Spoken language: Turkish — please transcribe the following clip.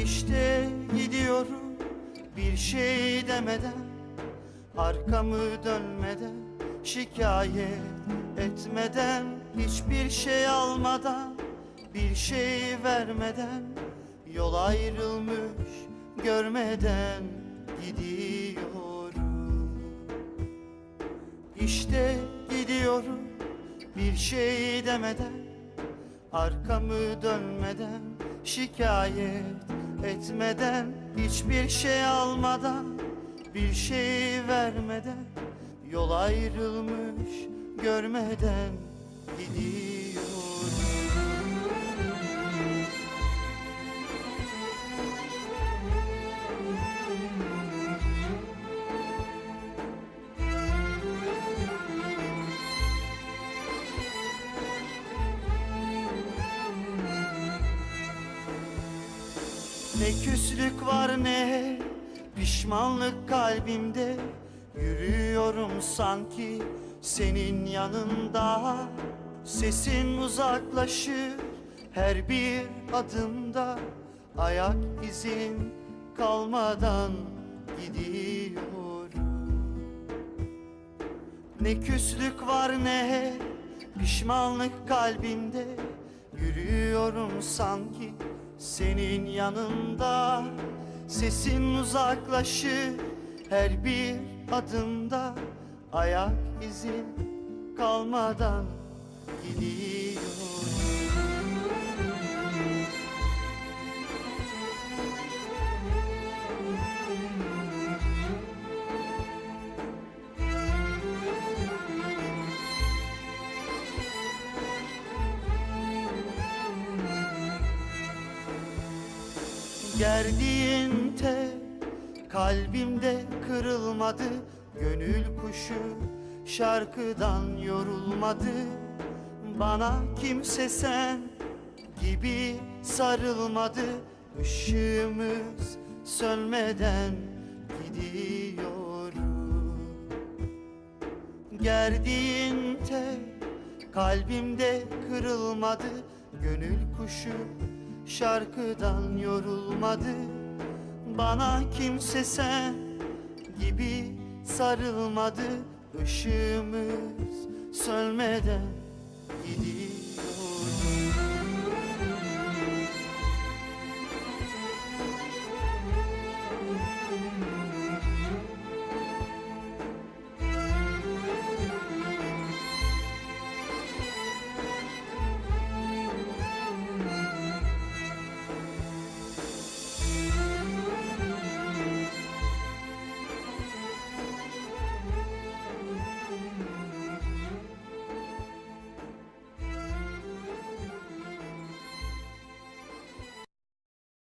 İşte gidiyorum bir şey demeden, arkamı dönmeden, şikayet etmeden, hiçbir şey almadan, bir şey vermeden, yol ayrılmış görmeden gidiyorum. İşte gidiyorum bir şey demeden, arkamı dönmeden, şikayet etmeden, hiçbir şey almadan, bir şey vermeden, yol ayrılmış görmeden gidiyorum. Ne küslük var ne pişmanlık kalbimde, yürüyorum sanki senin yanında. Sesin uzaklaşır her bir adımda, ayak izin kalmadan gidiyorum. Ne küslük var ne pişmanlık kalbimde, yürüyorum sanki senin yanında. Sesin uzaklaşır her bir adımda, ayak izin kalmadan gidiyorum. Gerdiğin tel kalbimde kırılmadı, gönül kuşu şarkıdan yorulmadı. Bana kimse sen gibi sarılmadı, ışığımız sönmeden gidiyorum. Gerdiğin tel kalbimde kırılmadı, gönül kuşu şarkıdan yorulmadı. Bana kimse sen gibi sarılmadı, ışığımız sönmeden gidiyor.